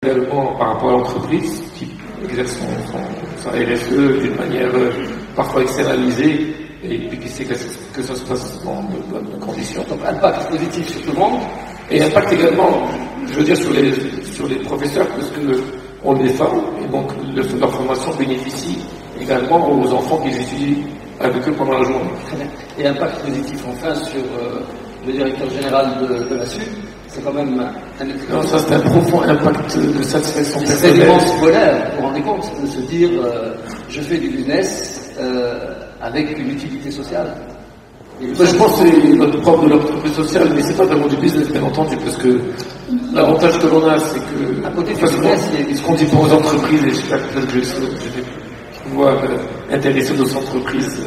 également par rapport à l'entreprise qui exerce sa RSE d'une manière parfois externalisée et puis qui sait que ça se passe dans de bonnes conditions. Donc impact positif sur tout le monde. Et impact également, je veux dire, sur les professeurs, parce que on les forme, et donc leur formation bénéficie également aux enfants qu'ils étudient avec eux pendant la journée. Très bien. Et impact positif enfin sur le directeur général de la SUD, c'est quand même un Non, ça c'est un profond impact de satisfaction c'est personnelle. un immense bonheur, vous vous rendez compte, de se dire je fais du business avec une utilité sociale. Moi, je pense que c'est notre propre de l'entreprise sociale, mais c'est pas vraiment du business, bien entendu, parce que l'avantage que l'on a, c'est que, à côté du facilement, business, ce qu'on dit pour les entreprises, et j'espère que je vais pouvoir intéresser nos entreprises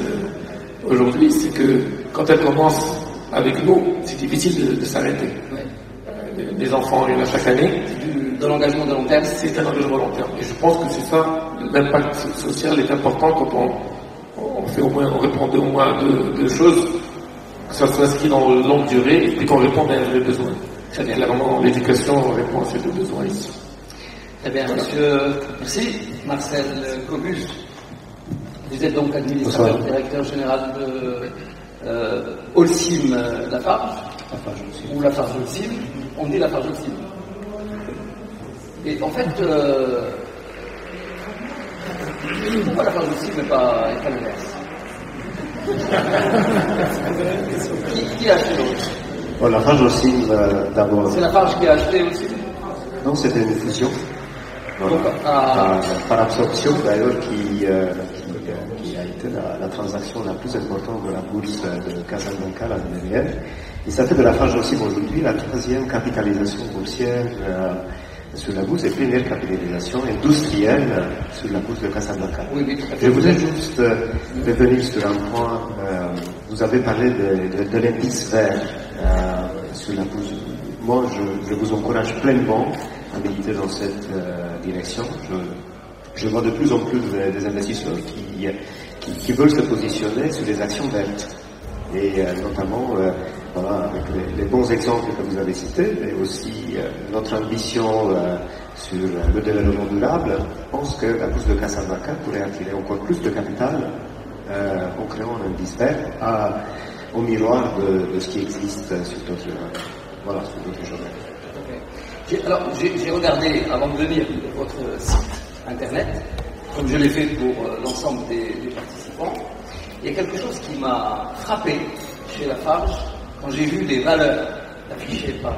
aujourd'hui, c'est que quand elles commencent avec nous, c'est difficile de s'arrêter. ouais, Les enfants, il y en a chaque année. de l'engagement de long terme. C'est un engagement long terme. Et je pense que c'est ça, l'impact social est important quand on fait on répond au moins deux choses, que ça s'inscrit dans la longue durée et qu'on réponde à un vrai besoin. Très bien. Clairement, l'éducation répond à ces deux besoins ici. Très bien, monsieur. Merci. Marcel Cobus. Vous êtes donc administrateur directeur général de Holcim Lafarge. Ou Lafarge Holcim. On dit Lafarge Holcim. Et en fait, pourquoi Lafarge Holcim n'est pas l'inverse? Qui a acheté l'autre? Bon, Lafarge Holcim, d'abord. C'est Lafarge qui a acheté Holcim? Non, c'était une fusion. Voilà. Donc, Par absorption, d'ailleurs, qui a été la transaction la plus importante de la bourse de Casablanca l'année dernière. Et ça fait de Lafarge Holcim aujourd'hui la troisième capitalisation boursière sur la bourse et première capitalisation industrielle sur la bourse de Casablanca. oui, Je voulais juste revenir sur un point. Vous avez parlé de l'indice vert sur la bourse. Moi, je vous encourage pleinement à militer dans cette direction. Je vois de plus en plus des investisseurs qui veulent se positionner sur les actions vertes. Et notamment, voilà, avec les bons exemples que vous avez cités, mais aussi notre ambition sur le développement durable, je pense que la bourse de Casablanca pourrait attirer encore plus de capital en créant un indice vert au miroir de ce qui existe sur d'autres journaux. Alors, j'ai regardé, avant de venir, votre site internet, comme je l'ai fait pour l'ensemble des participants. Il y a quelque chose qui m'a frappé chez Lafarge, quand j'ai vu les valeurs affichées par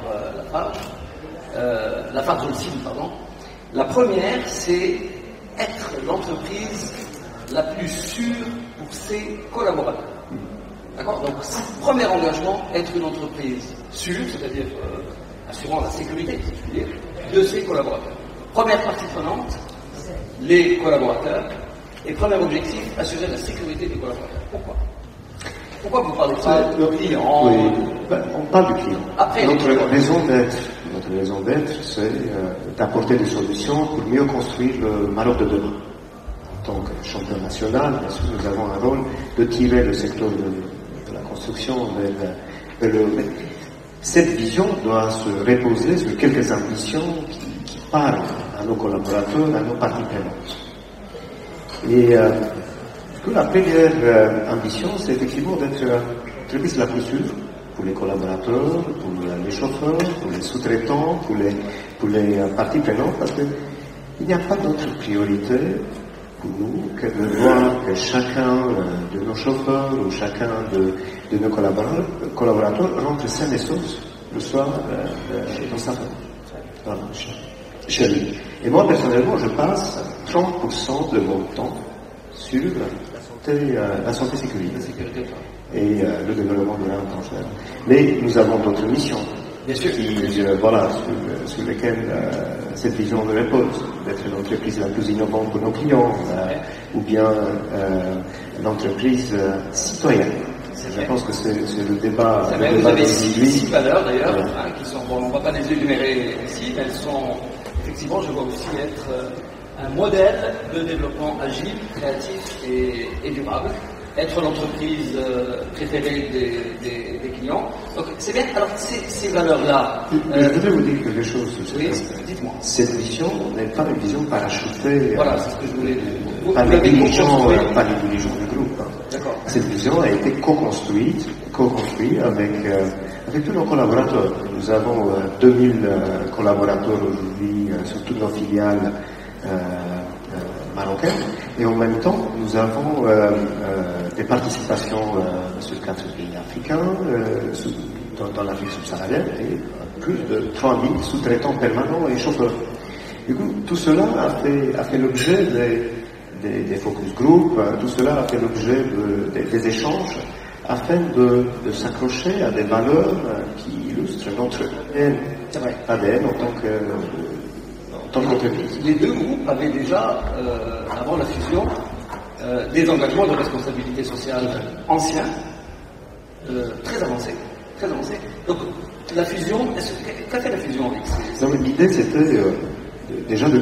Lafarge Holcim, pardon. La première, c'est être l'entreprise la plus sûre pour ses collaborateurs. D'accord? Donc, premier engagement, être une entreprise sûre, c'est-à-dire assurant la sécurité, si je puis dire, de ses collaborateurs. Première partie prenante, les collaborateurs. Et premier objectif, assurer la sécurité des collaborateurs. Pourquoi vous parlez pas de client? Oui, on parle du client. Après, notre raison d'être, c'est d'apporter des solutions pour mieux construire le Maroc de demain. En tant que champion national, bien sûr, nous avons un rôle de tirer le secteur de la construction vers le haut. Cette vision doit se reposer sur quelques ambitions qui parlent à nos collaborateurs, à nos parties prenantes. Et la première ambition, c'est effectivement d'être l'entreprise la plus sûre pour les collaborateurs, pour les chauffeurs, pour les sous-traitants, pour les parties prenantes, parce qu'il n'y a pas d'autre priorité pour nous que de voir que chacun de nos chauffeurs ou chacun de nos collaborateurs rentre sain et sauf le soir dans sa famille, chez lui. Et moi, personnellement, je passe 30% de mon temps sur la santé sécurité et le développement de l'intentionnel. Mais nous avons d'autres missions sur lesquelles cette vision nous repose, d'être l'entreprise la plus innovante pour nos clients, ou bien l'entreprise citoyenne. Je pense que c'est le débat. Vous avez six valeurs d'ailleurs, qui sont, bon, on ne va pas les énumérer ici, mais elles sont, effectivement, je vois aussi être un modèle de développement agile, créatif et durable. être l'entreprise préférée des clients. Donc c'est bien. Alors ces valeurs-là. Je voudrais vous dire quelque chose. Oui, dites-moi. Cette vision n'est pas une vision parachutée. Voilà, c'est ce que je voulais dire. Par les dirigeants du groupe. D'accord. Cette vision a été co-construite avec tous nos collaborateurs. Nous avons 2000 collaborateurs aujourd'hui sur toutes nos filiales marocaines, et en même temps, nous avons des participations sur 4 pays africains, dans l'Afrique subsaharienne, et plus de 3000 sous-traitants permanents et chauffeurs. Du coup, tout cela a fait l'objet des focus group, tout cela a fait l'objet des échanges afin de s'accrocher à des valeurs qui illustrent notre ADN en tant qu'entreprise. Les deux groupes avaient déjà, avant la fusion, des engagements de responsabilité sociale anciens, très avancés. Donc, la fusion, qu'a fait la fusion avec ces... L'idée, c'était déjà de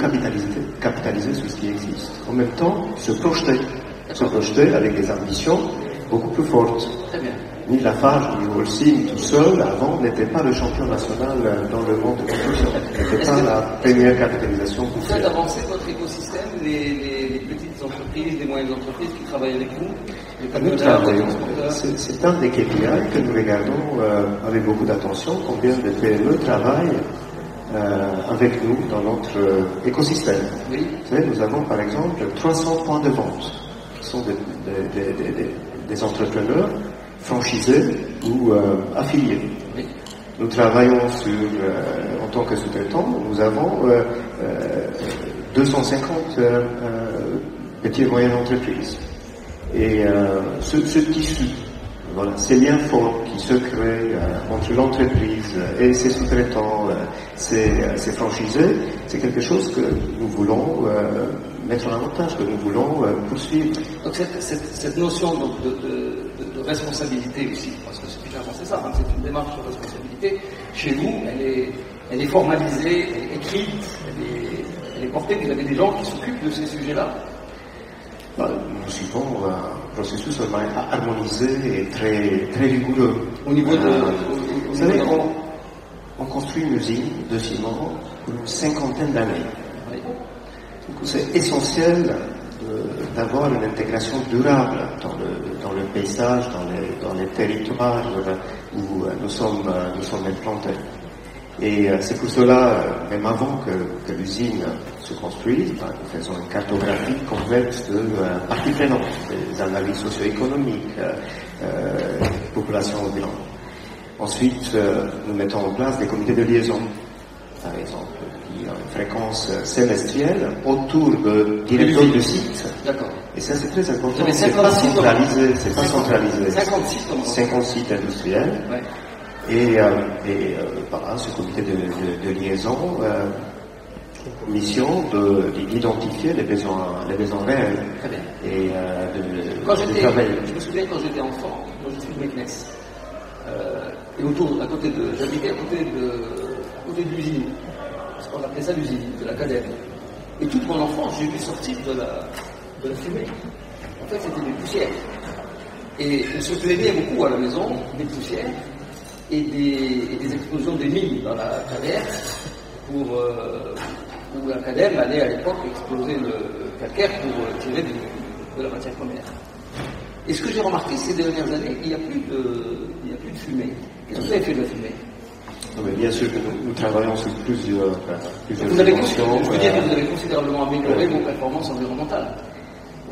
capitaliser sur ce qui existe. En même temps, se projeter avec des ambitions beaucoup plus fortes. Très bien. Ni Lafarge, ni Holcim, tout seul, avant, n'était pas le champion national dans le monde de construction. N'était pas la première capitalisation. Vous faites avancer votre écosystème, les petites entreprises, les moyennes entreprises qui travaillent avec vous. Nous travaillons. C'est un des KPI que nous regardons avec beaucoup d'attention, combien de PME travaillent avec nous dans notre écosystème. Oui. Vous savez, nous avons par exemple 300 points de vente qui sont des entrepreneurs franchisés ou affiliés. Oui. Nous travaillons en tant que sous-traitants, nous avons 250 petites et moyennes entreprises. Et ce tissu, voilà, ces liens forts qui se créent entre l'entreprise et ses sous-traitants, ses franchisés, c'est quelque chose que nous voulons mettre en avantage, que nous voulons poursuivre. Donc cette notion donc, de responsabilité aussi, parce que c'est clairement c'est ça, hein, c'est une démarche de responsabilité, chez vous, elle est formalisée, elle est écrite, elle est portée, vous avez des gens qui s'occupent de ces sujets-là. Nous suivons un processus harmonisé et très rigoureux. Au niveau de... Vous savez, on construit une usine de ciment pour une cinquantaine d'années. Oui. Du coup, c'est essentiel d'avoir une intégration durable dans le paysage, dans les territoires où nous sommes implantés. Et c'est pour cela, même avant que l'usine se construise, nous faisons une cartographie complète de parties prenantes, des analyses socio-économiques, population environnante. Ensuite, nous mettons en place des comités de liaison, par exemple, qui ont une fréquence semestrielle autour de directeurs de site. D'accord. Et ça, c'est très important. C'est pas centralisé. 50 sites industriels. Ouais. Et voilà, ce comité de liaison, mission d'identifier les besoins réels. Très bien. Et je me souviens quand j'étais enfant, moi je suis de Meknes, et j'habitais à côté de l'usine, parce qu'on appelait ça l'usine, de l'académie. Et toute mon enfance, j'ai vu sortir de la fumée. En fait, c'était des poussières. Et on se plaignait beaucoup à la maison des poussières et des explosions des mines dans la cadère, où la cadère allait à l'époque exploser le calcaire pour tirer de la matière première. Et ce que j'ai remarqué ces dernières années, il n'y a plus de fumée. Qu'est-ce que vous avez fait de la fumée? Mais bien sûr que nous travaillons sur plusieurs vous avez considérablement amélioré vos performances environnementales.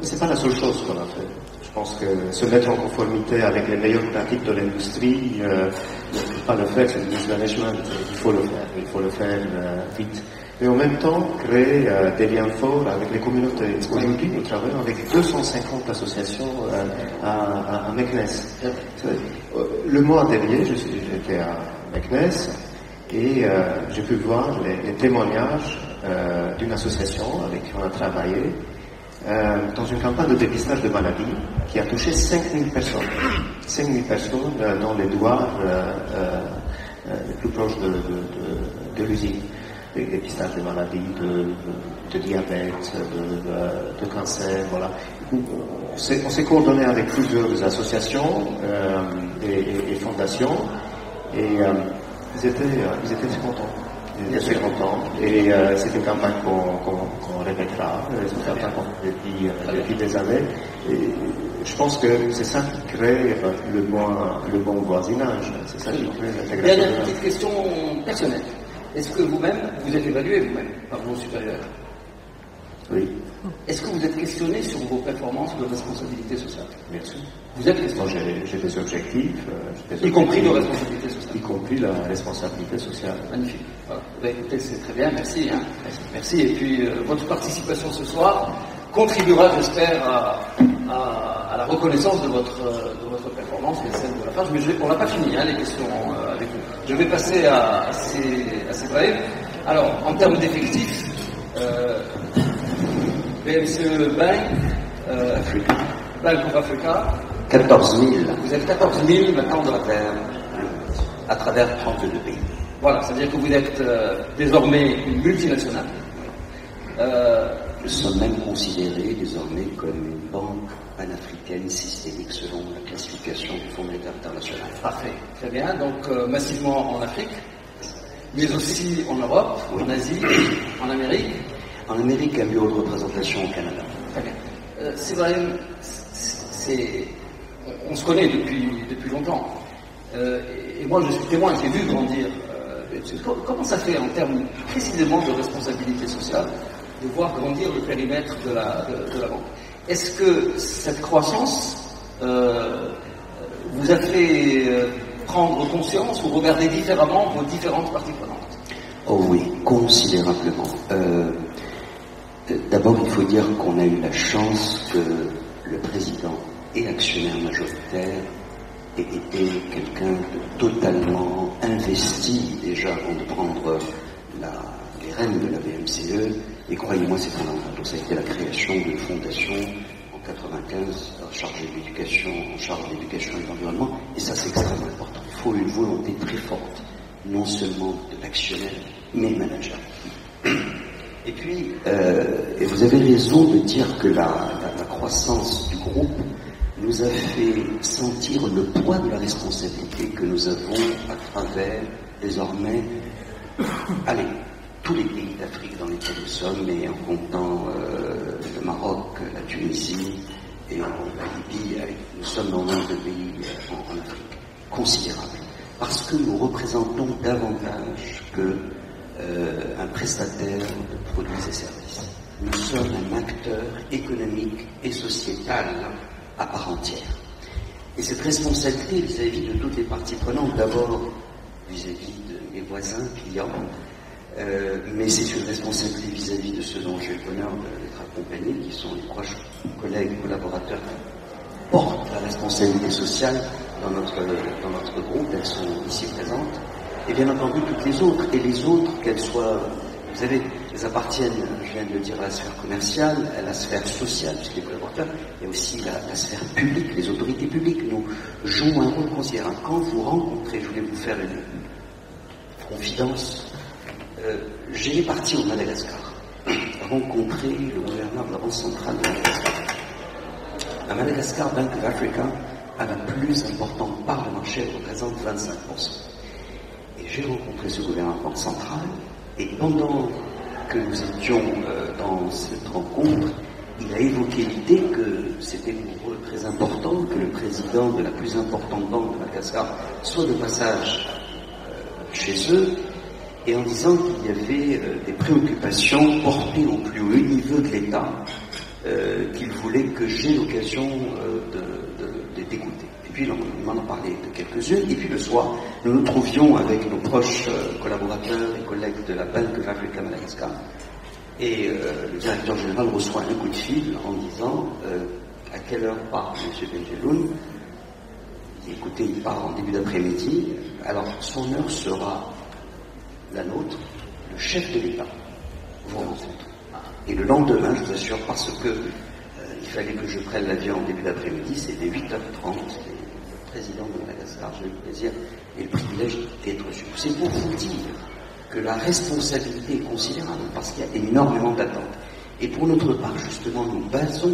C'est pas la seule chose qu'on a fait. Je pense que se mettre en conformité avec les meilleures pratiques de l'industrie, ne peut pas le faire, c'est le mismanagement. Il faut le faire vite. Et en même temps, créer des liens forts avec les communautés. Aujourd'hui, nous travaillons avec 250 associations à Meknes. Le mois dernier, j'étais à Meknes et j'ai pu voir les témoignages d'une association avec qui on a travaillé dans une campagne de dépistage de maladies qui a touché 5000 personnes. 5000 personnes dans les douars les plus proches de l'usine. des dépistages de maladies, de diabète, de cancer, voilà. On s'est coordonné avec plusieurs associations et fondations, et ils étaient très contents. Ils étaient très contents, et c'est une campagne qu'on répétera, c'est une campagne qu'on fait depuis des années, et je pense que c'est ça qui crée le bon voisinage, c'est ça qui crée l'intégration. Dernière petite question personnelle. Est-ce que vous-même, vous êtes évalué vous-même par vos supérieurs? Oui. Est-ce que vous êtes questionné sur vos performances de responsabilité sociale? Bien sûr. Vous êtes questionné? J'ai des objectifs. Y compris de responsabilité sociale? Y compris la responsabilité sociale. Magnifique. Voilà. Bah, écoutez, c'est très bien, merci. Hein. Merci. Et puis, votre participation ce soir contribuera, j'espère, à la reconnaissance de votre performance et celle de la fin. Mais on n'a pas fini, hein, les questions avec vous. Je vais passer à ces brèves. Alors, en termes d'effectifs, BMCE Bank, Bank of Africa, 14 000 vous êtes 14 000 maintenant à travers 32 pays. Voilà, c'est-à-dire que vous êtes désormais une multinationale. Nous sommes même considérés désormais comme une banque panafricaine systémique selon la classification du Fonds monétaire international. Parfait, très bien. Donc massivement en Afrique, mais aussi en Europe, en Asie, en Amérique. En Amérique, un bureau de représentation au Canada. Très bien. C'est vrai, on se connaît depuis longtemps. Et moi, je suis témoin, j'ai vu grandir. Comment ça fait en termes précisément de responsabilité sociale de voir grandir le périmètre de la banque? Est-ce que cette croissance vous a fait prendre conscience ou regarder différemment vos différentes parties prenantes? Oh oui, considérablement. D'abord, il faut dire qu'on a eu la chance que le président et actionnaire majoritaire ait été quelqu'un de totalement investi déjà avant de prendre les rênes de la BMCE. Et croyez-moi, c'est fondamental. Ça a été la création d'une fondation en 1995 chargée de l'éducation, en charge de l'éducation et de l'environnement. Et ça, c'est extrêmement important. Il faut une volonté très forte, non seulement de l'actionnaire, mais manager. Et puis, et vous avez raison de dire que la croissance du groupe nous a fait sentir le poids de la responsabilité que nous avons à travers, désormais, tous les pays d'Afrique dans lesquels nous sommes, et en comptant le Maroc, la Tunisie et la Libye, nous sommes dans nombre de pays en Afrique considérables, parce que nous représentons davantage qu'un prestataire de produits et services. Nous sommes un acteur économique et sociétal à part entière. Et cette responsabilité vis-à-vis de toutes les parties prenantes, d'abord vis-à-vis de mes voisins, clients, mais c'est une responsabilité vis-à-vis de ceux dont j'ai le bonheur d'être accompagné, qui sont les proches collègues, collaborateurs, qui portent la responsabilité sociale dans notre groupe. Elles sont ici présentes. Et bien entendu, toutes les autres. Et les autres, qu'elles soient, vous savez, elles appartiennent, je viens de le dire, à la sphère commerciale, à la sphère sociale, puisque les collaborateurs, et aussi la sphère publique, les autorités publiques. Nous jouons un rôle considérable. Quand vous rencontrez, je voulais vous faire une confidence, j'ai parti au Madagascar, rencontrer le gouverneur de la Banque centrale de Madagascar. À Madagascar, Bank of Africa a la plus importante part de marché, elle représente 25%. Et j'ai rencontré ce gouverneur de la Banque centrale, et pendant que nous étions dans cette rencontre, il a évoqué l'idée que c'était pour eux très important que le président de la plus importante banque de Madagascar soit de passage chez eux, et en disant qu'il y avait des préoccupations portées au plus haut niveau de l'État, qu'il voulait que j'ai l'occasion d'écouter. Et puis on m'en a parlé de quelques-unes, et puis le soir, nous nous trouvions avec nos proches collaborateurs et collègues de la Bank of Africa Madagascar, et le directeur général reçoit un coup de fil en disant à quelle heure part M. Benjeloun. Écoutez, il part en début d'après-midi, alors son heure sera la nôtre, le chef de l'État vous rencontre. Et le lendemain, je vous assure, parce que il fallait que je prenne l'avion en début d'après-midi, c'était 8h30, le président de Madagascar, j'ai eu le plaisir et le privilège d'être reçu. C'est pour vous dire que la responsabilité est considérable, parce qu'il y a énormément d'attentes. Et pour notre part, justement, nous basons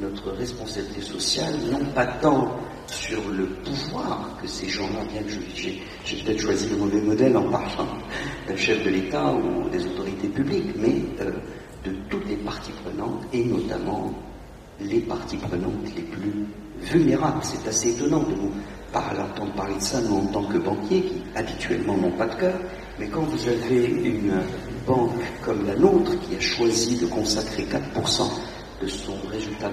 notre responsabilité sociale, non pas tant sur le pouvoir que ces gens-là, bien que j'ai peut-être choisi le mauvais modèle en parlant d'un chef de l'État ou des autorités publiques, mais de toutes les parties prenantes, et notamment les parties prenantes les plus vulnérables. C'est assez étonnant de nous entendre parler de ça, nous en tant que banquiers, qui habituellement n'ont pas de cœur, mais quand vous avez une banque comme la nôtre, qui a choisi de consacrer 4% de son résultat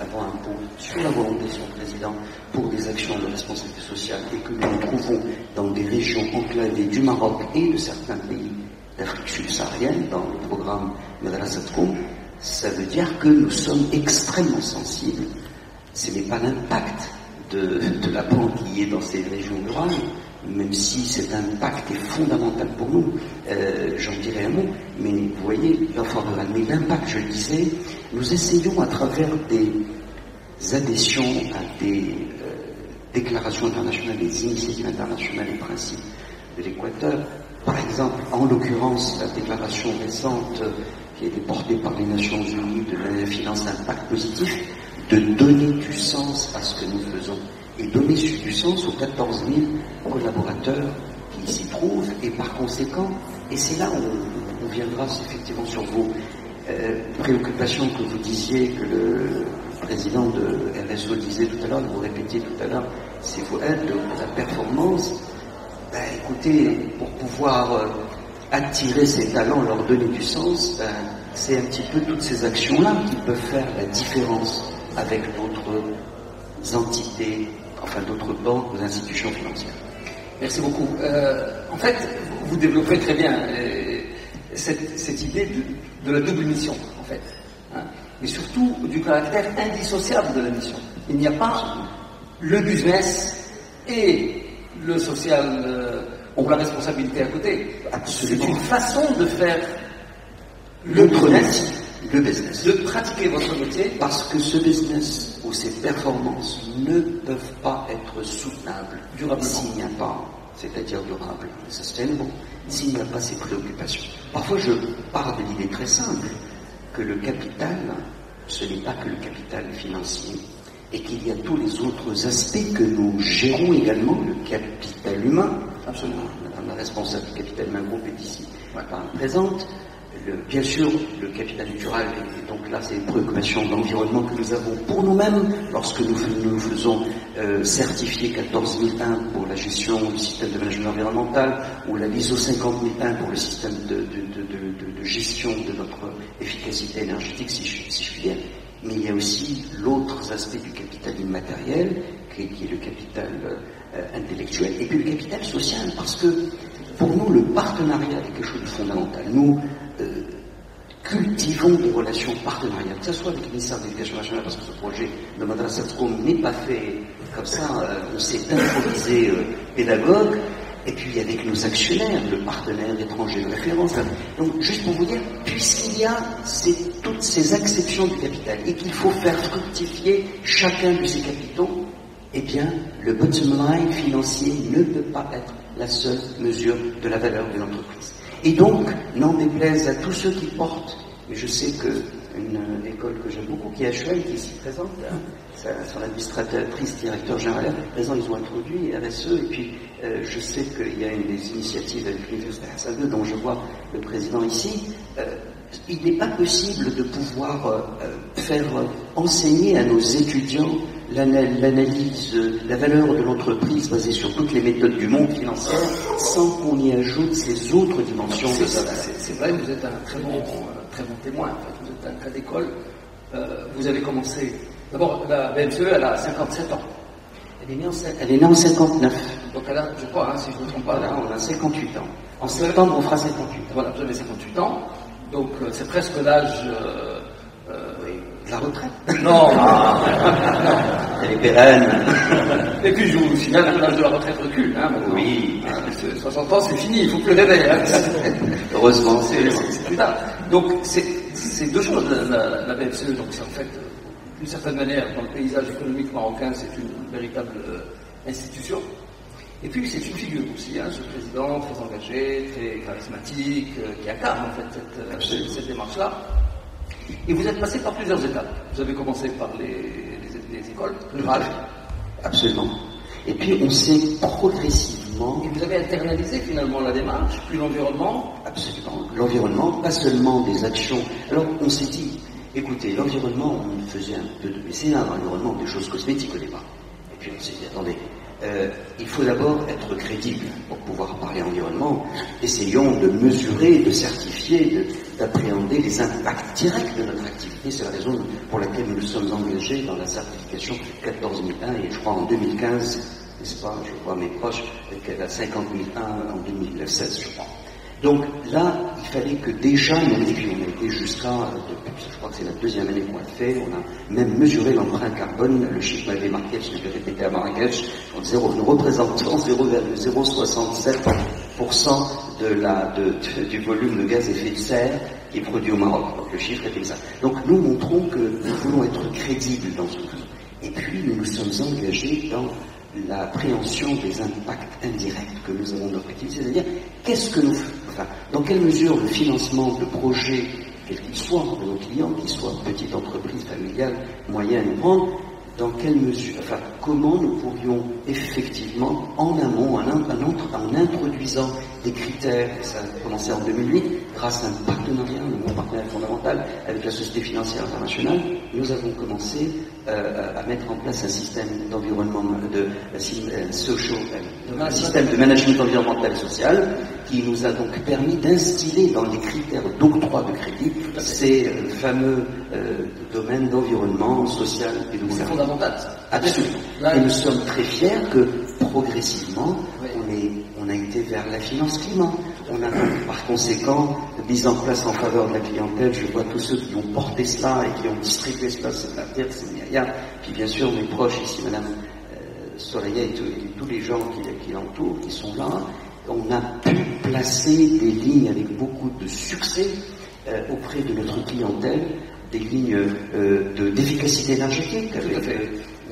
avant impôt sur la volonté de son président pour des actions de responsabilité sociale, et que nous nous trouvons dans des régions enclavées du Maroc et de certains pays d'Afrique subsaharienne, dans le programme Madrasatkoum, ça veut dire que nous sommes extrêmement sensibles. Ce n'est pas l'impact de la banque qui est dans ces régions rurales, même si cet impact est fondamental pour nous, j'en dirai un mot, mais vous voyez, l'enfant rural, mais l'impact, je le disais, nous essayons à travers des adhésions à des déclarations internationales, des initiatives internationales et principes de l'Équateur, par exemple, en l'occurrence, la déclaration récente qui a été portée par les Nations Unies de la finance d'impact positif, de donner du sens à ce que nous faisons et donner du sens aux 14 000 collaborateurs qui s'y trouvent, et par conséquent, et c'est là où on viendra effectivement sur vos préoccupations que vous disiez, que le président de RSO disait tout à l'heure, vous répétiez tout à l'heure, c'est vos aides de la performance. Ben, écoutez, pour pouvoir attirer ces talents, leur donner du sens, ben, c'est un petit peu toutes ces actions-là qui peuvent faire la différence avec d'autres entités, enfin d'autres banques ou institutions financières. Merci beaucoup. En fait, vous développez très bien cette idée de la double mission, en fait, hein, mais surtout du caractère indissociable de la mission. Il n'y a pas le business et le social ou la responsabilité à côté. Absolument. C'est une façon de faire le business, de pratiquer votre métier, parce que ce business ou ces performances ne peuvent pas être soutenables s'il n'y a pas, c'est-à-dire durable, sustainable, s'il n'y a pas ces préoccupations. Parfois je pars de l'idée très simple que le capital, ce n'est pas que le capital financier, et qu'il y a tous les autres aspects que nous gérons également, le capital humain. Absolument. Madame la responsable du capital humain groupe est ici présente. Bien sûr, le capital naturel, et donc là c'est une préoccupation d'environnement que nous avons pour nous-mêmes, lorsque nous faisons certifier 14001 pour la gestion du système de management environnemental, ou la ISO 50001 pour le système de gestion de notre efficacité énergétique, si je puis dire. Mais il y a aussi l'autre aspect du capital immatériel, qui est le capital intellectuel, et puis le capital social, parce que pour nous, le partenariat est quelque chose de fondamental. Nous cultivons des relations partenariales, que ce soit avec le ministère de l'Éducation nationale, parce que ce projet de Madrasatkoum n'est pas fait comme ça, on s'est improvisé pédagogue, et puis avec nos actionnaires, le partenaire étranger de référence. Donc, juste pour vous dire, puisqu'il y a toutes ces acceptions du capital, et qu'il faut faire fructifier chacun de ces capitaux, eh bien, le bottom line financier ne peut pas être la seule mesure de la valeur de l'entreprise. Et donc, n'en déplaise à tous ceux qui portent, mais je sais qu'une école que j'aime beaucoup, qui est HEL, qui est ici présente, son administratrice, directeur général, présent, ils ont introduit RSE, et puis je sais qu'il y a des initiatives avec l'Université Hassan II, dont je vois le président ici. Il n'est pas possible de pouvoir faire enseigner à nos étudiants l'analyse, la valeur de l'entreprise basée sur toutes les méthodes du monde financier, sans qu'on y ajoute ces autres dimensions de sa valeur. C'est vrai, vous êtes un très bon témoin. En fait, vous êtes un cas d'école. Vous avez commencé. D'abord, la BMCE, elle a 57 ans. Elle est née en 59. Donc elle a, je crois, si je ne me trompe pas, voilà, on a 58 ans. En septembre, on fera 58 ans. Voilà, vous avez 58 ans. Donc c'est presque l'âge de la retraite. Non. Elle est pérenne. Et puis je vous signale que l'âge de la retraite recule. Hein, oui. 60 ans, c'est fini, il faut plus le réveiller. Hein. Heureusement, c'est plus tard. Donc c'est deux choses, la BFCE. Donc c'est en fait, d'une certaine manière, dans le paysage économique marocain, c'est une véritable institution. Et puis c'est une figure aussi, ce président très engagé, très charismatique, qui incarne en fait cette démarche-là. Et vous êtes passé par plusieurs étapes. Vous avez commencé par les écoles rurales. Absolument. Et puis on s'est progressivement... Et vous avez internalisé finalement la démarche, puis l'environnement. Absolument. L'environnement, pas seulement des actions. Alors on s'est dit, écoutez, l'environnement, on faisait un peu de mécénat dans l'environnement, des choses cosmétiques au départ. Et puis on s'est dit, attendez, il faut d'abord être crédible pour pouvoir parler environnement. Essayons de mesurer, de certifier, d'appréhender les impacts directs de notre activité. C'est la raison pour laquelle nous nous sommes engagés dans la certification 14001 et je crois en 2015, n'est-ce pas, je vois mes proches, qu'elle a 50001 en 2016, je crois. Donc là, il fallait que déjà, on a été jusqu'à, je crois que c'est la deuxième année qu'on l'a fait, on a même mesuré l'empreinte carbone, le chiffre m'avait marqué, parce que je l'ai répété à Marrakech, nous représentons 0,067% du volume de gaz à effet de serre qui est produit au Maroc. Donc le chiffre était ça. Donc nous montrons que nous voulons être crédibles dans ce que nous faisons. Et puis nous nous sommes engagés dans l'appréhension des impacts indirects que nous avons de notre activité, c'est-à-dire qu'est-ce que nous faisons, dans quelle mesure le financement de projets, quels qu'ils soient, de nos clients, qu'ils soient petites entreprises, familiales, moyennes ou grandes, dans quelle mesure, comment nous pourrions effectivement, en amont, en introduisant des critères, et ça a commencé en 2008, grâce à un partenariat, mon partenaire fondamental, avec la Société financière internationale, nous avons commencé à mettre en place un système d'environnement, un système de management environnemental et social, qui nous a donc permis d'instiller dans les critères d'octroi de crédit ces fameux domaines d'environnement social et de C'est gouvernance. fondamental, ça. Absolument. Et nous sommes très fiers que progressivement, on a été vers la finance climat. On a par conséquent mis en place en faveur de la clientèle, je vois tous ceux qui ont porté cela et qui ont distribué cela, c'est la terre, c'est Myriam, puis bien sûr mes proches ici, Madame Soraya et tous les gens qui l'entourent, qui sont là. On a pu placer des lignes avec beaucoup de succès auprès de notre clientèle, des lignes d'efficacité énergétique avec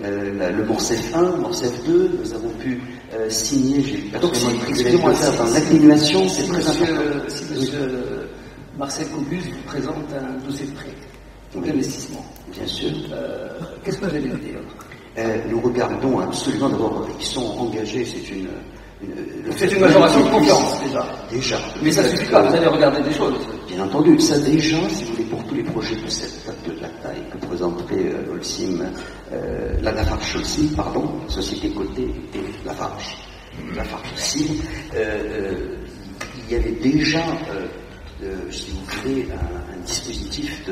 le Morcef 1, Morcef 2, nous avons pu signer, j'ai personnellement pris de dans l'atténuation, c'est très important. Si monsieur Marcel Cobus vous présente un dossier de prêt d'investissement, bien sûr. Qu'est-ce que vous allez lui dire? Nous regardons absolument d'abord, ils sont engagés, c'est une majoration de confiance, déjà. Mais ça ne suffit pas, vous allez regarder des choses. Bien entendu, ça déjà, si vous voulez, pour tous les projets de la taille que présenterait la Lafarge Holcim, société cotée et Lafarge Holcim, il y avait déjà, si vous voulez, un dispositif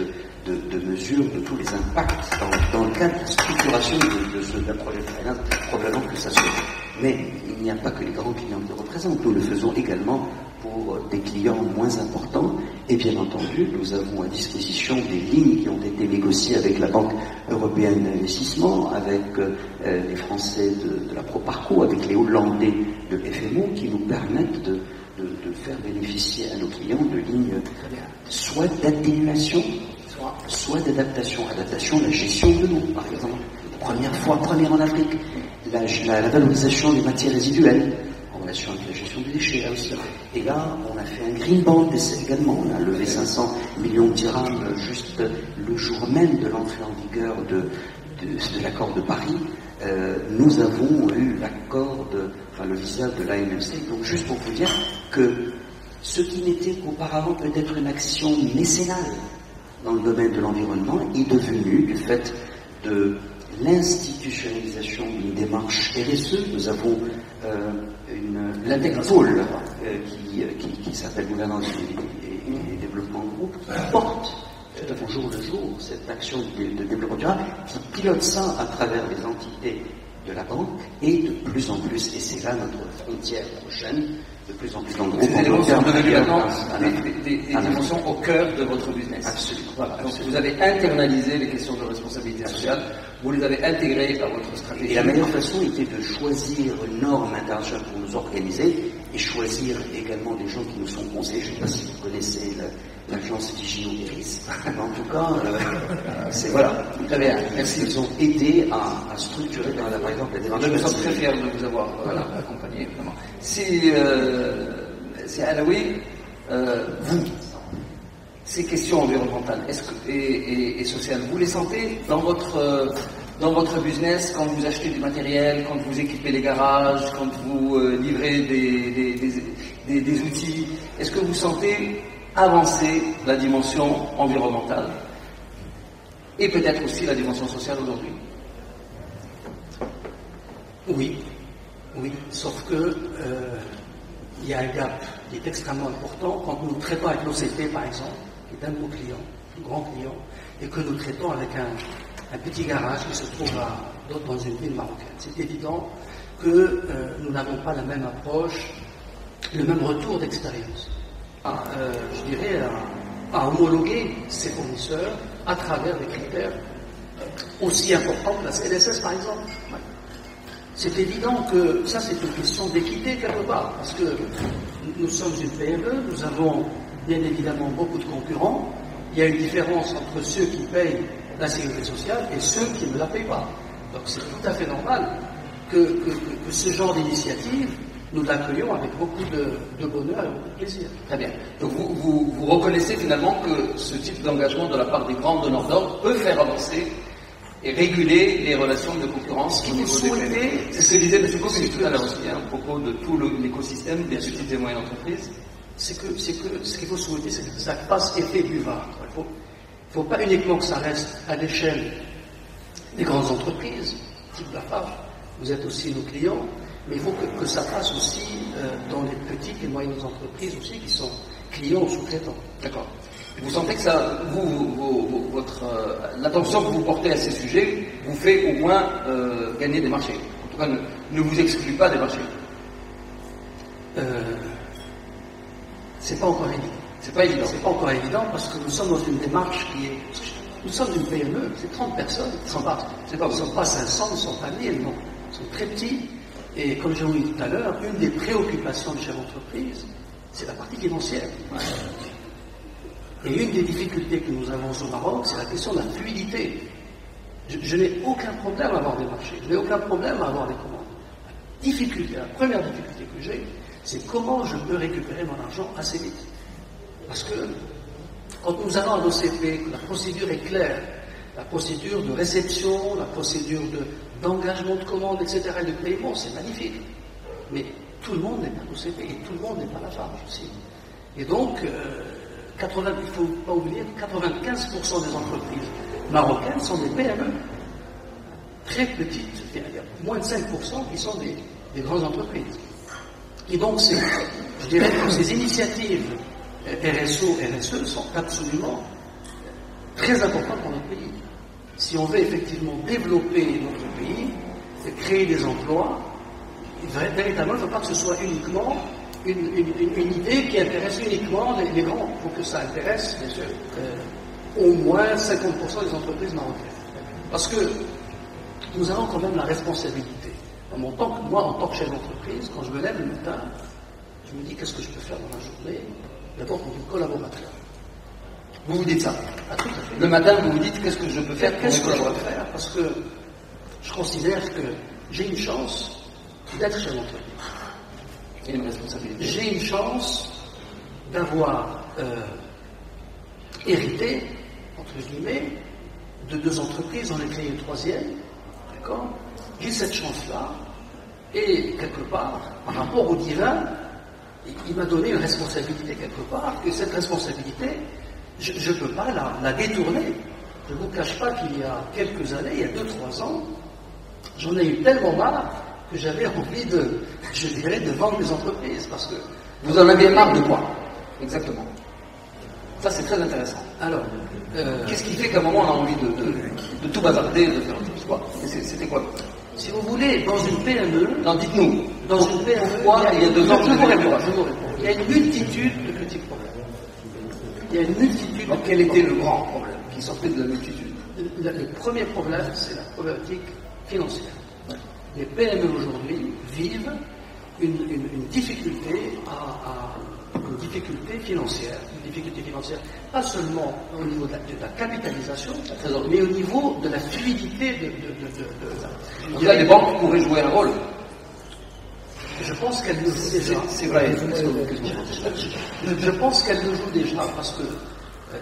de mesure de tous les impacts dans le cadre de la structuration d'un projet de finance, probablement que ça se fait. Mais il n'y a pas que les grands clients qui représentent, nous le faisons également pour des clients moins importants, et bien entendu, nous avons à disposition des lignes qui ont été négociées avec la Banque européenne d'investissement, avec les Français de la Proparco, avec les Hollandais de FMO, qui nous permettent de faire bénéficier à nos clients de lignes soit d'atténuation, soit d'adaptation. Adaptation, la gestion de l'eau, par exemple. Première en Afrique, la valorisation des matières résiduelles, en relation avec la gestion des déchets, là aussi. Et là, on a fait un green bond également. On a levé 500 millions de dirhams juste le jour même de l'entrée en vigueur de l'accord de Paris. Nous avons eu le visa de l'AMFC. Donc, juste pour vous dire que ce qui n'était qu'auparavant peut-être une action mécénale dans le domaine de l'environnement est devenu, du fait de l'institutionnalisation d'une démarche RSE, nous avons l'Indexpol qui s'appelle Gouvernance et Développement Groupe, qui porte au jour le jour cette action de développement durable, qui pilote ça à travers les entités de la banque, et de plus en plus, et c'est là notre frontière prochaine, de plus en plus dans le groupe. Ces éléments sont devenus maintenant des dimensions au cœur de votre business. Absolument. Voilà. Donc vous avez internalisé les questions de responsabilité sociale, vous les avez intégrées à votre stratégie. Et la meilleure façon était de choisir une norme internationale pour nous organiser, et choisir également des gens qui nous sont conseillés. Je ne sais pas si vous connaissez l'agence Vigio Iris. En tout cas, c'est voilà. Très bien, merci. Ils ont aidé à structurer, par exemple, la démarche. Je me sens très fier de vous avoir accompagné, vraiment. C'est Alaoui, vous, ces questions environnementales et sociales, vous les sentez dans votre business, quand vous achetez du matériel, quand vous équipez les garages, quand vous livrez des outils, est-ce que vous sentez avancer la dimension environnementale et peut-être aussi la dimension sociale aujourd'hui? Oui, sauf que il y a un gap qui est extrêmement important quand nous traitons avec l'OCP, par exemple, qui est un de nos clients, un grand client, et que nous traitons avec un petit garage qui se trouve dans une ville marocaine. C'est évident que nous n'avons pas la même approche, le même retour d'expérience. Je dirais à homologuer ses fournisseurs à travers des critères aussi importants que la CNSS, par exemple. Ouais. C'est évident que ça, c'est une question d'équité quelque part, parce que nous sommes une PME, nous avons bien évidemment beaucoup de concurrents. Il y a une différence entre ceux qui payent la sécurité sociale et ceux qui ne la payent pas. Donc c'est tout à fait normal que ce genre d'initiative, nous l'accueillons avec beaucoup de bonheur et beaucoup de plaisir. Très bien. Donc vous reconnaissez finalement que ce type d'engagement de la part des grands donneurs d'ordre peut faire avancer et réguler les relations de concurrence au niveau des PME. C'est ce que disait M. Coquet tout à l'heure aussi, à propos de tout l'écosystème des petites et moyennes entreprises. C'est que ce qu'il faut souhaiter, c'est que ça fasse effet buvard. Il ne faut pas uniquement que ça reste à l'échelle des grandes entreprises, type Lafarge, vous êtes aussi nos clients, mais il faut que ça passe aussi dans les petites et moyennes entreprises aussi qui sont clients ou sous-traitants. D'accord. Vous sentez que ça, l'attention que vous portez à ces sujets vous fait au moins gagner des marchés. En tout cas, ne vous exclut pas des marchés. C'est pas encore évident. C'est pas évident. C'est pas encore évident parce que nous sommes dans une démarche qui est. Nous sommes une PME, c'est 30 personnes. Ils ne sont pas 500, ils ne sont pas 1000, non. Ils sont très petits. Et comme j'ai dit tout à l'heure, une des préoccupations du chef d'entreprise, c'est la partie financière. Et une des difficultés que nous avons au Maroc, c'est la question de la fluidité. Je n'ai aucun problème à avoir des marchés, je n'ai aucun problème à avoir des commandes. La première difficulté que j'ai, c'est comment je peux récupérer mon argent assez vite. Parce que quand nous allons à l'OCP, que la procédure est claire, la procédure de réception, la procédure d'engagement de commande, etc., et de paiement, c'est magnifique. Mais tout le monde n'est pas l'OCP et tout le monde n'est pas Lafarge aussi. Et donc, il ne faut pas oublier que 95% des entreprises marocaines sont des PME. Très petites, il y a moins de 5% qui sont des grandes entreprises. Et donc, je dirais que ces initiatives RSO, RSE sont absolument très importantes pour notre pays. Si on veut effectivement développer notre pays, créer des emplois, véritablement, il ne faut pas que ce soit uniquement une idée qui intéresse uniquement les grands. Il faut que ça intéresse, bien sûr, au moins 50% des entreprises marocaines. Parce que nous avons quand même la responsabilité. Moi, en tant que chef d'entreprise, quand je me lève le matin, je me dis qu'est-ce que je peux faire dans la journée, d'abord pour mes collaborateurs. Vous vous dites ça? Ah, tout à fait. Le matin, vous vous dites qu'est-ce que je peux faire pour mes Qu'est-ce que je dois collaborateurs? faire? Parce que je considère que j'ai une chance d'être chef d'entreprise. Et une responsabilité. J'ai une chance d'avoir hérité, entre guillemets, de 2 entreprises, j'en ai créé une 3e, d'accord? J'ai cette chance-là, et quelque part, par rapport au divin, il m'a donné une responsabilité quelque part, que cette responsabilité, je ne peux pas la détourner. Je ne vous cache pas qu'il y a quelques années, il y a 2-3 ans, j'en ai eu tellement marre que j'avais envie de vendre mes entreprises, parce que... Vous en avez marre de quoi? Exactement. Ça, c'est très intéressant. Alors, qu'est-ce qui fait qu'à un moment, on a envie de tout bazarder, de faire autre chose? C'était quoi? si vous voulez, dans une PME... Non, dites-nous. Dans une PME... Pourquoi il y a 2 ans... Je vous réponds. Il y a une multitude de petits problèmes. Il y a une multitude... Donc, quel était le grand problème qui sortait de la multitude? Le premier problème, c'est la problématique financière. Les PME aujourd'hui vivent une difficulté une difficulté financière, pas seulement au niveau de la capitalisation, mais au niveau de la fluidité Donc là, les banques pourraient jouer un rôle. Je pense qu'elles le jouent déjà. C'est vrai. Je pense qu'elles le jouent déjà parce que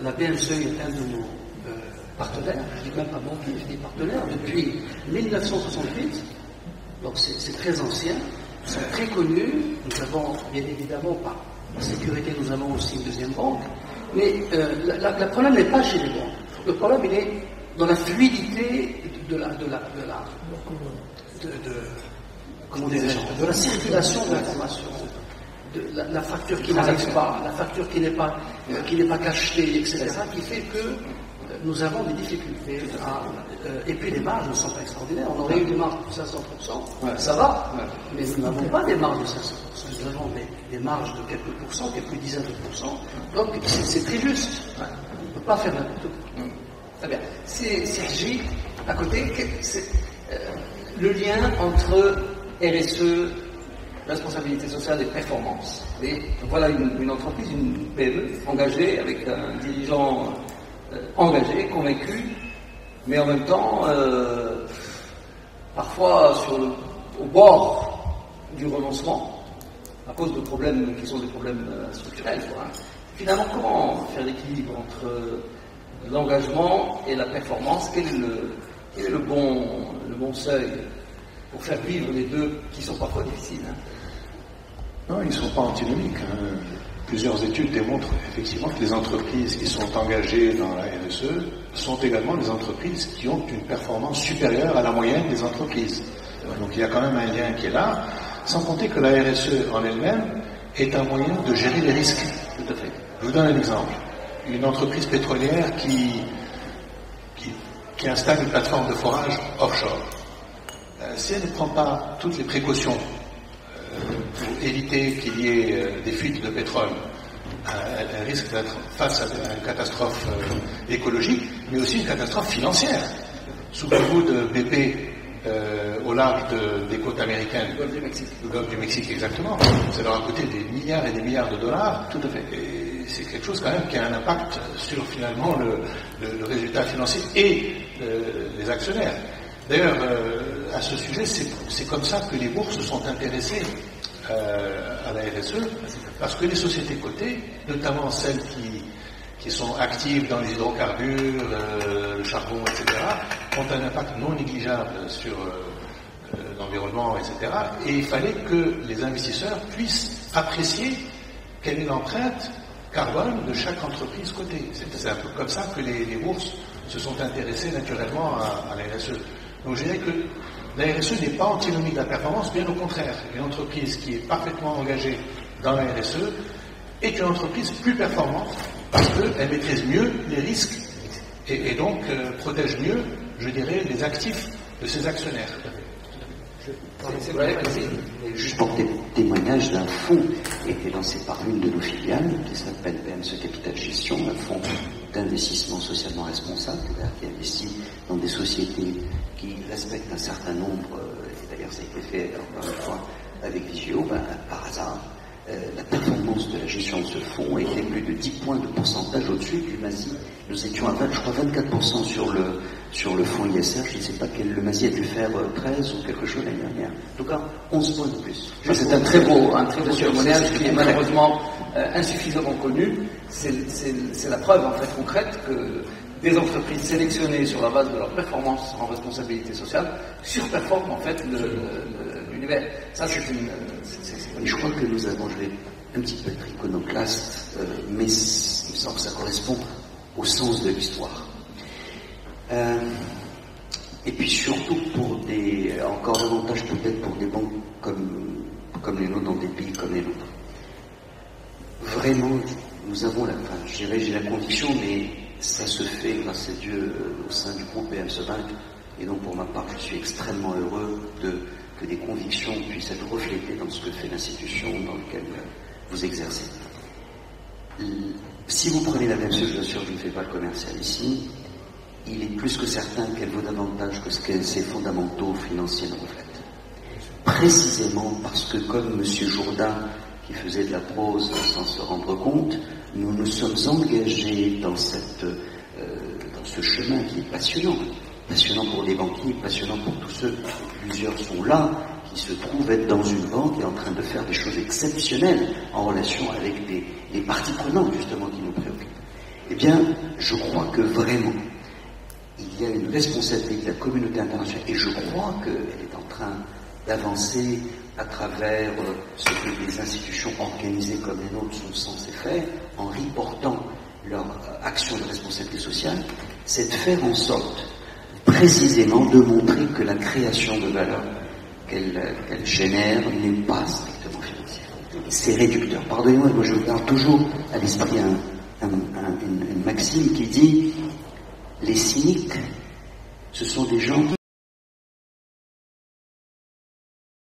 la BNCE est un de nos partenaires, je ne dis même pas banquier, je dis partenaire, depuis 1968, donc c'est très ancien, ils sont très connus, nous avons bien évidemment par sécurité, nous avons aussi une deuxième banque, mais le problème n'est pas chez les banques, le problème il est dans la fluidité de la circulation de l'information, de la facture qui n'arrive pas, la facture qui n'est pas cachetée, etc., qui fait que nous avons des difficultés et puis les marges ne sont pas extraordinaires. On aurait eu des marges de 500%, ça va, mais nous n'avons pas des marges de 500%, nous avons des marges de quelques pourcents, quelques dizaines de pourcents, donc c'est très juste. On ne peut pas faire n'importe quoi. Très bien. Sergi, à côté, c'est le lien entre RSE, responsabilité sociale et performance. Et voilà une entreprise, une PME engagée, avec un dirigeant engagé, convaincu, mais en même temps, parfois au bord du renoncement, à cause de problèmes qui sont des problèmes structurels. Finalement, comment faire l'équilibre entre l'engagement et la performance? Quel est le bon seuil pour faire vivre les deux qui sont parfois difficiles? Non, ils ne sont pas antinomiques. Plusieurs études démontrent effectivement que les entreprises qui sont engagées dans la RSE sont également des entreprises qui ont une performance supérieure à la moyenne des entreprises. Donc il y a quand même un lien qui est là, sans compter que la RSE en elle-même est un moyen de gérer les risques. Tout à fait. Je vous donne un exemple. Une entreprise pétrolière qui installe une plateforme de forage offshore. Si elle ne prend pas toutes les précautions pour éviter qu'il y ait des fuites de pétrole, elle risque d'être face à une catastrophe écologique, mais aussi une catastrophe financière. Souvenez-vous de BP au large des côtes américaines. Le golfe du Mexique, exactement. Ça leur a coûté des milliards et des milliards de dollars. Tout à fait. Et c'est quelque chose quand même qui a un impact sur finalement le résultat financier et les actionnaires. D'ailleurs, à ce sujet, c'est comme ça que les bourses sont intéressées à la RSE, parce que les sociétés cotées, notamment celles qui sont actives dans les hydrocarbures, le charbon, etc., ont un impact non négligeable sur l'environnement, etc. Et il fallait que les investisseurs puissent apprécier quelle est l'empreinte carbone de chaque entreprise cotée. C'est un peu comme ça que les bourses se sont intéressées naturellement à la RSE. Donc je dirais que la RSE n'est pas antinomique de la performance, bien au contraire. Une entreprise qui est parfaitement engagée dans la RSE est une entreprise plus performante parce qu'elle maîtrise mieux les risques et donc protège mieux, je dirais, les actifs de ses actionnaires. C'est vrai, merci. Juste pour témoignage d'un fonds qui a été lancé par l'une de nos filiales, qui s'appelle BMC Capital Gestion, un fonds d'investissement socialement responsable, qui investit dans des sociétés qui respectent un certain nombre, et d'ailleurs ça a été fait encore une fois avec Vigio, par hasard, la performance de la gestion de ce fonds était plus de 10 points de pourcentage au-dessus du MASI. Nous étions à 24% sur le fonds ISR, je ne sais pas le MASI a dû faire 13 ou quelque chose l'année dernière. En tout cas, 11 points de plus. C'est un très beau témoignage qui est malheureusement insuffisamment connu. C'est la preuve en fait concrète que des entreprises sélectionnées sur la base de leur performance en responsabilité sociale surperforment en fait l'univers. Ça c'est Et je crois que nous avons, je vais un petit peu être iconoclaste, mais il me semble que ça correspond au sens de l'histoire. Et puis surtout encore davantage peut-être pour des banques comme les nôtres, dans des pays comme les nôtres. Vraiment, nous avons j'ai la conviction, mais ça se fait grâce à Dieu au sein du groupe BMC Bank, et donc pour ma part, je suis extrêmement heureux que des convictions puissent être reflétées dans ce que fait l'institution dans laquelle vous exercez. Si vous prenez la BMC, je vous assure, je ne fais pas le commercial ici, il est plus que certain qu'elle vaut davantage que ce que ses fondamentaux financiers nous reflètent. précisément parce que, comme M. Jourdain, qui faisait de la prose sans se rendre compte, nous nous sommes engagés dans ce chemin qui est passionnant. Passionnant pour les banquiers, passionnant pour tous ceux, plusieurs sont là, qui se trouvent être dans une banque et en train de faire des choses exceptionnelles en relation avec les parties prenantes, justement, qui nous préoccupent. Eh bien, je crois que vraiment, il y a une responsabilité de la communauté internationale, et je crois qu'elle est en train d'avancer à travers ce que les institutions organisées comme les nôtres sont censées faire, en reportant leur action de responsabilité sociale, c'est de faire en sorte, précisément, de montrer que la création de valeur qu'elle génère n'est pas strictement financière. C'est réducteur. Pardonnez-moi, moi je garde toujours à l'esprit une maxime qui dit « Les cyniques, ce sont des gens